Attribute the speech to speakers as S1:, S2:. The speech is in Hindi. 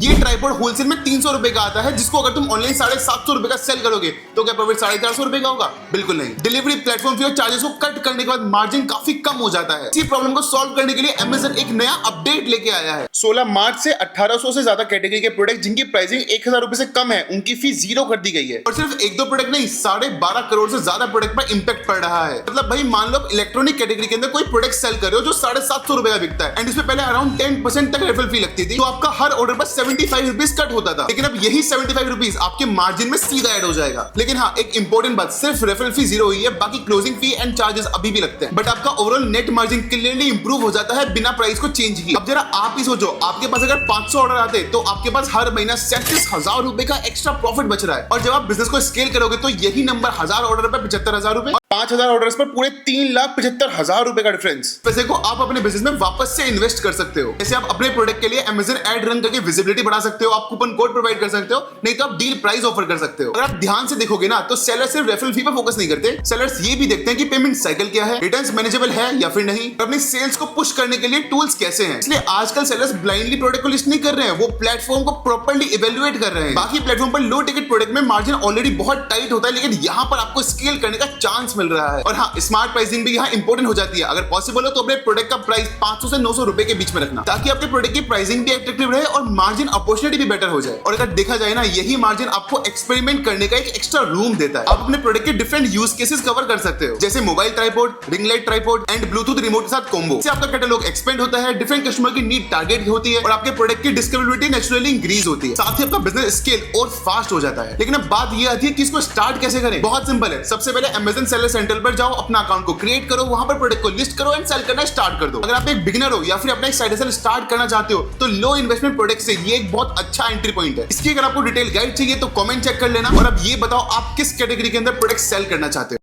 S1: ये ट्राइपॉड होलसेल में 300 रुपए का आता है, जिसको अगर तुम ऑनलाइन 750 रुपए का सेल करोगे तो क्या प्रॉफिट 450 रुपए का होगा? बिल्कुल नहीं। डिलीवरी प्लेटफॉर्म फी और चार्जेस को कट करने के बाद मार्जिन काफी कम हो जाता है। इसी प्रॉब्लम को सॉल्व करने के लिए अमेज़न एक नया अपडेट लेके आया है। 16 मार्च से 1800 से ज्यादा कैटेगरी के प्रोडक्ट जिनकी प्राइसिंग 1000 रुपए से कम है, उनकी फी 0 कर दी गई है। और सिर्फ एक दो प्रोडक्ट नहीं, 12.5 करोड़ से ज्यादा प्रोडक्ट पर इंपैक्ट पड़ रहा है। मतलब भाई मान लो इलेक्ट्रॉनिक कैटेगरी के अंदर कोई प्रोडक्ट सेल कर रहे हो जो 750 रुपए का बिकता है, एंड इसमें पहले अराउंड 10% तक रेफरल फी लगती थी, तो आपका हर ऑर्डर पर 75 रुपीज कट होता था। लेकिन अब यही 75 रुपीज आपके मार्जिन में सीधा ऐड हो जाएगा। लेकिन हाँ, एक इंपॉर्टेंट बात, सिर्फ रेफरल फी 0 हुई है, बाकी क्लोजिंग फी एंड चार्जेस अभी भी लगते हैं। बट आपका overall net margin clearly improve हो जाता है बिना प्राइस को चेंज किए। अब जरा आप ही सोचो, आपके पास अगर 500 ऑर्डर आते तो आपके पास हर महीना 37,000 रुपए का एक्स्ट्रा प्रॉफिट बच रहा है। और जब आप बिजनेस को स्केल करोगे तो यही नंबर 1000 ऑर्डर पर 75,000 रुपए, 5000 ऑर्डर्स पर पूरे 3,75,000 रुपए का डिफरेंस। पैसे को आप अपने बिजनेस में वापस से इन्वेस्ट कर सकते हो। जैसे आप अपने प्रोडक्ट के लिए अमेज़न ऐड रन करके विजिबिलिटी बढ़ा सकते हो, आप कूपन कोड प्रोवाइड कर सकते हो, नहीं तो आप डील प्राइस ऑफर कर सकते हो। अगर आप ध्यान से देखोगे ना, तो सेलर सिर्फ रेफरल फी पर फोकस नहीं करते, सेलर्स ये भी देखते हैं कि पेमेंट साइकिल क्या है, रिटर्न्स मैनेजेबल है या फिर नहीं, और अपनी सेल्स को पुश करने के लिए टूल्स कैसे हैं। इसलिए आजकल सेलर्स ब्लाइंडली प्रोडक्ट को लिस्ट नहीं कर रहे हैं, वो प्लेटफॉर्म को प्रॉपर्ली इवेल्युएट कर रहे हैं। बाकी प्लेटफॉर्म पर लो टिकट प्रोडक्ट में मार्जिन ऑलरेडी बहुत टाइट होता है, लेकिन यहाँ पर आपको स्केल करने का चांस मिल रहा है। और हाँ, स्मार्ट प्राइसिंग भी यहाँ इंपॉर्टेंट हो जाती है। अगर पॉसिबल हो तो अपने प्रोडक्ट का प्राइस 500 से 900 रुपए के बीच में रखना, ताकि आपके प्रोडक्ट की प्राइसिंग भी अट्रैक्टिव रहे और मार्जिन अपॉर्चुनिटी भी बेटर हो जाए। और अगर देखा जाए ना, यही मार्जिन आपको एक्सपेरिमेंट करने का एक एक्स्ट्रा रूम देता है। आप अपने प्रोडक्ट के डिफरेंट यूज केसेस कवर कर सकते हो, जैसे mobile tripod, ring light tripod and Bluetooth remote के साथ कॉम्बो। इससे आपका कैटलॉग एक्सपेंड होता है, डिफरेंट कस्टमर की नीड टारगेट होती है और आपके प्रोडक्ट की डिस्कवरेबिलिटी नेचुरली इंक्रीज होती है। साथ ही आपका बिजनेस स्केल और फास्ट हो जाता है। लेकिन अब बात यह आती है कि इसको स्टार्ट कैसे करें। बहुत सिंपल है। सबसे पहले अमेज़न सेलर सेंटर पर जाओ, अपना अकाउंट को क्रिएट करो, वहां पर प्रोडक्ट को लिस्ट करो एंड सेल करना स्टार्ट कर दो। अगर आप एक बिगिनर हो या फिर अपना एक साइड हसल स्टार्ट करना चाहते हो, तो लो इन्वेस्टमेंट प्रोडक्ट से ये एक बहुत अच्छा एंट्री पॉइंट है। इसकी अगर आपको डिटेल गाइड चाहिए तो कमेंट चेक कर लेना। और अब ये बताओ, आप किस कैटेगरी के अंदर प्रोडक्ट सेल करना चाहते हो।